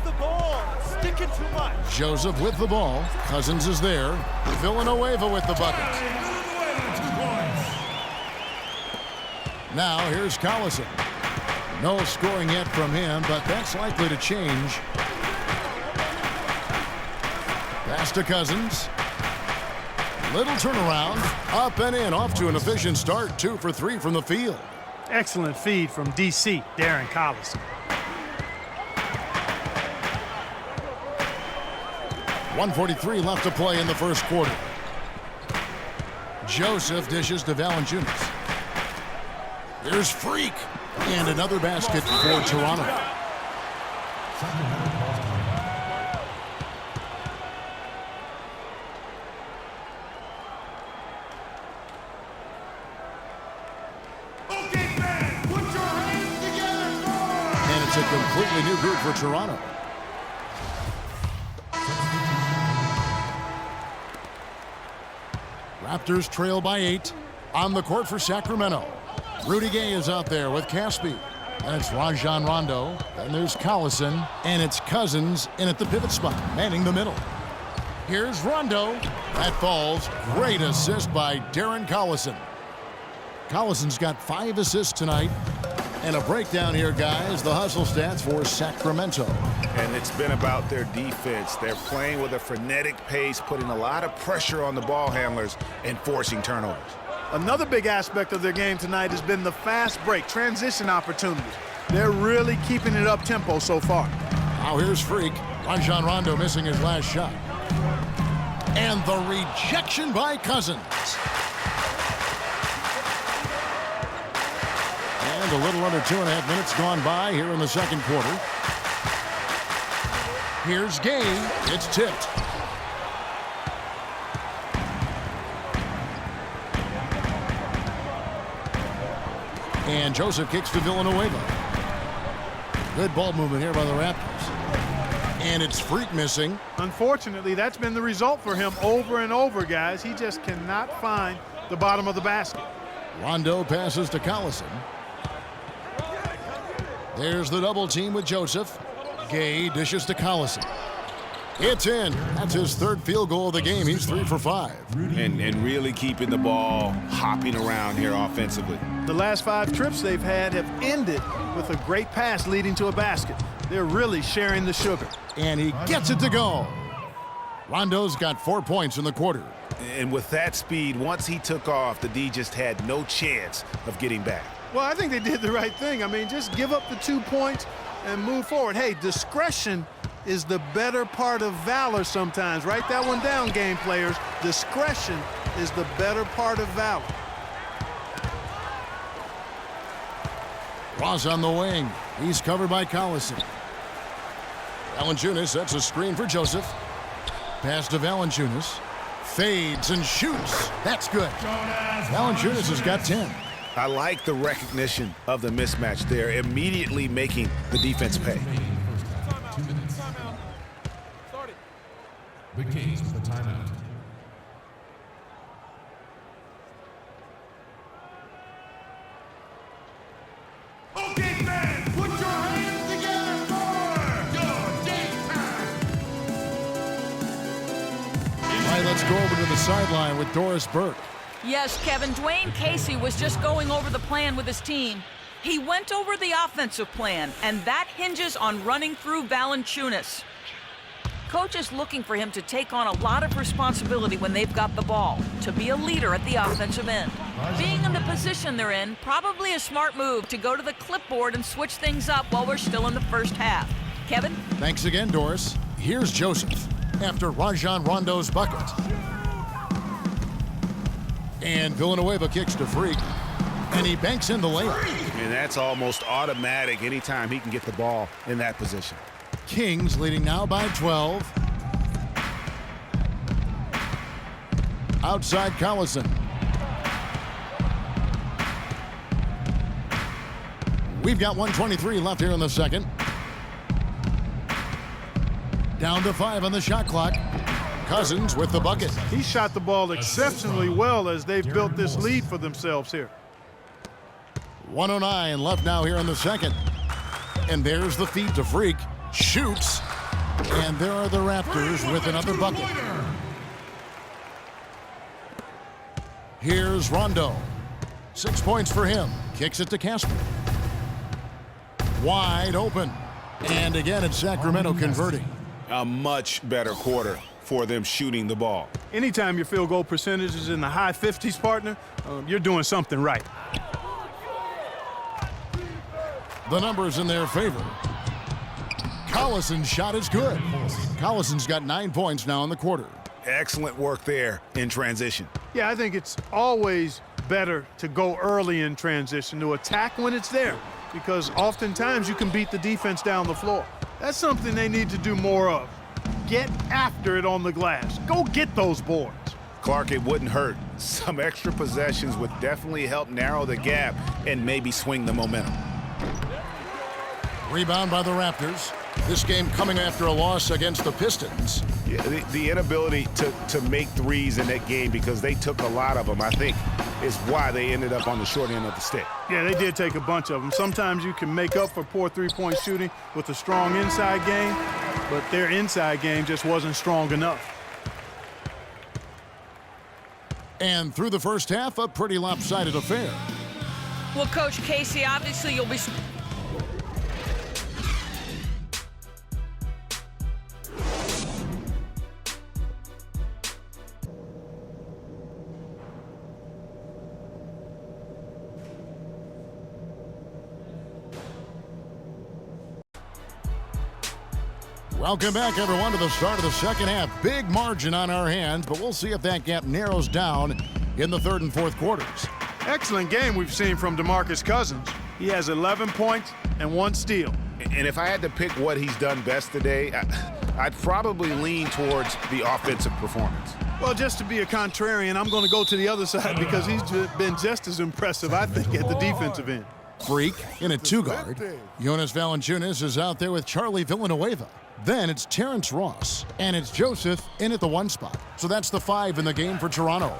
the ball. Sticking too much. Joseph with the ball. Cousins is there. Villanueva with the bucket. Now here's Collison. No scoring yet from him, but that's likely to change. Pass to Cousins. Little turnaround. Up and in. Off to an efficient start. 2 for 3 from the field. Excellent feed from DC, Darren Collison. 1:43 left to play in the first quarter. Joseph dishes to Valanciunas. There's Freak. And another basket for Toronto. And it's a completely new group for Toronto. Raptors trail by 8. On the court for Sacramento. Rudy Gay is out there with Caspi. That's Rajon Rondo. Then there's Collison. And it's Cousins in at the pivot spot, manning the middle. Here's Rondo. That falls. Great assist by Darren Collison. Collison's got 5 assists tonight. And a breakdown here, guys. The hustle stats for Sacramento. And it's been about their defense. They're playing with a frenetic pace, putting a lot of pressure on the ball handlers and forcing turnovers. Another big aspect of their game tonight has been the fast break, transition opportunities. They're really keeping it up tempo so far. Now here's Freak. Rajon Rondo missing his last shot. And the rejection by Cousins. And a little under 2.5 minutes gone by here in the second quarter. Here's Gay. It's tipped. And Joseph kicks to Villanueva. Good ball movement here by the Raptors. And it's Freak missing. Unfortunately, that's been the result for him over and over, guys. He just cannot find the bottom of the basket. Rondo passes to Collison. There's the double team with Joseph. Gay dishes to Collison. It's in. That's his 3rd field goal of the game. He's 3 for 5. And really keeping the ball hopping around here offensively. The last 5 trips they've had have ended with a great pass leading to a basket. They're really sharing the sugar. And he gets it to go. Rondo's got 4 points in the quarter. And with that speed, once he took off, the D just had no chance of getting back. Well, I think they did the right thing. I mean, just give up the 2 points and move forward. Hey, discretion is the better part of valor sometimes. Write that one down, game players. Discretion is the better part of valor. Ross on the wing. He's covered by Collison. Valanciunas sets a screen for Joseph. Pass to Valanciunas. Fades and shoots. That's good. Valanciunas has got 10. I like the recognition of the mismatch there, immediately making the defense pay. 2 minutes. The Kings with the timeout. Okay, man, put your hands together for your daytime. All right, let's go over to the sideline with Doris Burke. Yes, Kevin, Dwayne Casey was just going over the plan with his team. He went over the offensive plan, and that hinges on running through Valanciunas. Coach is looking for him to take on a lot of responsibility when they've got the ball, to be a leader at the offensive end. Being in the position they're in, probably a smart move to go to the clipboard and switch things up while we're still in the first half. Kevin? Thanks again, Doris. Here's Joseph after Rajon Rondo's bucket. And Villanueva kicks to Freak. And he banks in the layup. And that's almost automatic anytime he can get the ball in that position. Kings leading now by 12. Outside Collison. We've got 1:23 left here in the second. Down to 5 on the shot clock. Cousins with the bucket. He shot the ball exceptionally well as they've built this lead for themselves here. 1:09 left now here in the second. And there's the feed to Freak. Shoots. And there are the Raptors with another bucket. Here's Rondo. 6 points for him. Kicks it to Casper. Wide open. And again, it's Sacramento converting. A much better quarter for them shooting the ball. Anytime your field goal percentage is in the high 50s, partner, you're doing something right. The numbers in their favor. Collison's shot is good. Collison's got 9 points now in the quarter. Excellent work there in transition. Yeah, I think it's always better to go early in transition, to attack when it's there, because oftentimes you can beat the defense down the floor. That's something they need to do more of. Get after it on the glass. Go get those boards. Clark, it wouldn't hurt. Some extra possessions would definitely help narrow the gap and maybe swing the momentum. Rebound by the Raptors. This game coming after a loss against the Pistons. Yeah, the inability to make threes in that game, because they took a lot of them, I think, is why they ended up on the short end of the stick. Yeah, they did take a bunch of them. Sometimes you can make up for poor three-point shooting with a strong inside game, but their inside game just wasn't strong enough. And through the first half, a pretty lopsided affair. Well, Coach Casey, obviously you'll be... Welcome back, everyone, to the start of the second half. Big margin on our hands, but we'll see if that gap narrows down in the third and fourth quarters. Excellent game we've seen from DeMarcus Cousins. He has 11 points and 1 steal. And if I had to pick what he's done best today, I'd probably lean towards the offensive performance. Well, just to be a contrarian, I'm going to go to the other side because he's been just as impressive, I think, at the defensive end. Freak in a two-guard. Jonas Valanciunas is out there with Charlie Villanueva. Then it's Terrence Ross, and it's Joseph in at the 1 spot. So that's the 5 in the game for Toronto.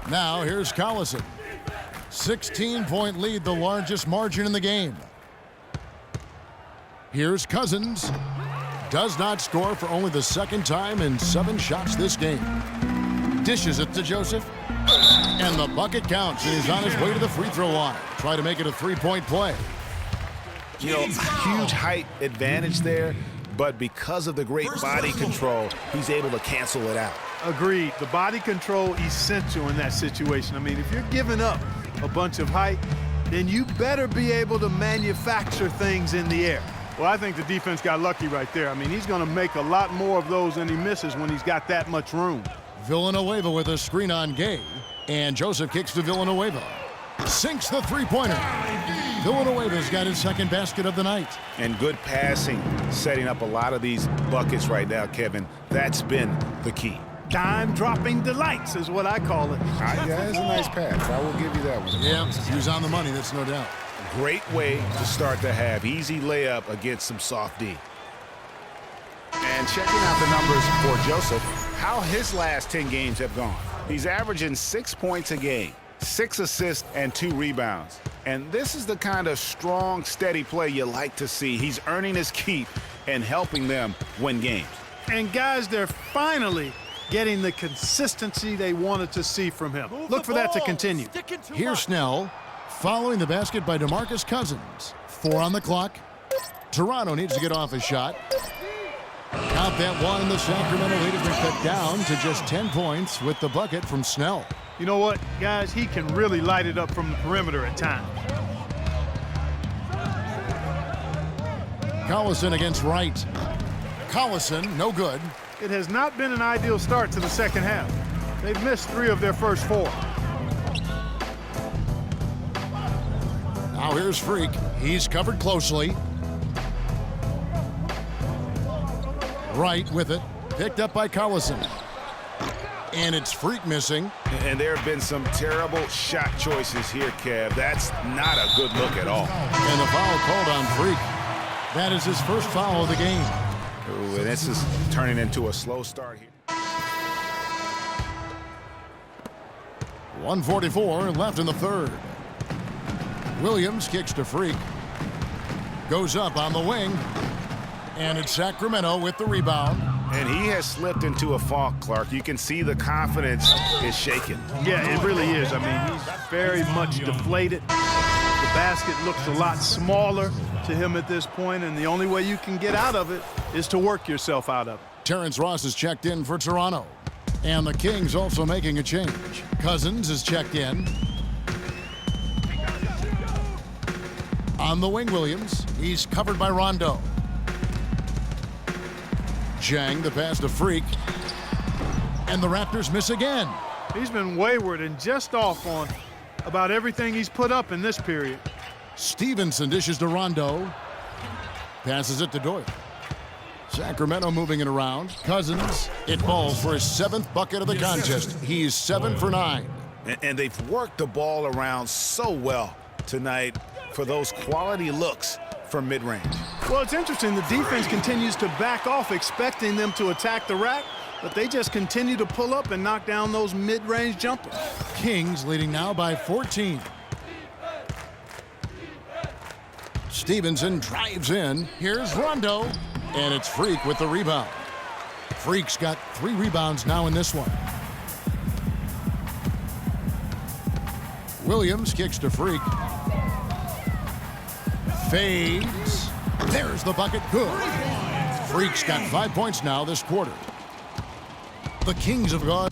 Now here's Collison. 16-point lead, the largest margin in the game. Here's Cousins. Does not score for only the second time in 7 shots this game. Dishes it to Joseph. And the bucket counts, and he's on his way to the free throw line. Try to make it a 3-point play. You know, huge height advantage there, but because of the great body control, he's able to cancel it out. Agreed. The body control essential in that situation. I mean, if you're giving up a bunch of height, then you better be able to manufacture things in the air. Well, I think the defense got lucky right there. I mean, he's going to make a lot more of those than he misses when he's got that much room. Villanueva with a screen on Gay, and Joseph kicks to Villanueva. Sinks the three-pointer. Villanueva's got his second basket of the night. And good passing, setting up a lot of these buckets right now, Kevin. That's been the key. Dime-dropping delights is what I call it. Yeah, that's a nice pass. I will give you that one. Yeah, he was on the money, that's no doubt. Great way to start the half. Easy layup against some soft D. And checking out the numbers for Joseph, how his last 10 games have gone. He's averaging 6 points a game, 6 assists, and 2 rebounds. And this is the kind of strong, steady play you like to see. He's earning his keep and helping them win games. And guys, they're finally getting the consistency they wanted to see from him. Look for that to continue. Here's Snell, following the basket by DeMarcus Cousins. 4 on the clock. Toronto needs to get off a shot. Count that one. The Sacramento lead has been cut down to just 10 points with the bucket from Snell. You know what, guys? He can really light it up from the perimeter at times. Collison against Wright. Collison, no good. It has not been an ideal start to the second half. They've missed 3 of their first 4. Now here's Freak. He's covered closely. Wright with it. Picked up by Collison. And it's Freak missing. And there have been some terrible shot choices here, Kev. That's not a good look at all. And the foul called on Freak. That is his first foul of the game. Ooh, and this is turning into a slow start here. 1:44 left in the third. Williams kicks to Freak. Goes up on the wing. And it's Sacramento with the rebound. And he has slipped into a funk, Clark. You can see the confidence is shaken. Yeah, it really is. I mean, he's very much deflated. The basket looks a lot smaller to him at this point, and the only way you can get out of it is to work yourself out of it. Terrence Ross is checked in for Toronto. And the Kings also making a change. Cousins is checked in. On the wing, Williams. He's covered by Rondo. Jang, the pass to Freak. And the Raptors miss again. He's been wayward and just off on about everything he's put up in this period. Stevenson dishes to Rondo. Passes it to Doyle. Sacramento moving it around. Cousins. It falls for his 7th bucket of the contest. He's 7 for 9. And they've worked the ball around so well tonight for those quality looks from mid-range. Well, it's interesting. The defense continues to back off, expecting them to attack the rack, but they just continue to pull up and knock down those mid-range jumpers. Kings leading now by 14. Stevenson drives in. Here's Rondo. And it's Freak with the rebound. Freak's got 3 rebounds now in this one. Williams kicks to Freak. Fades. There's the bucket. Good. Freak's got 5 points now this quarter. The Kings have gone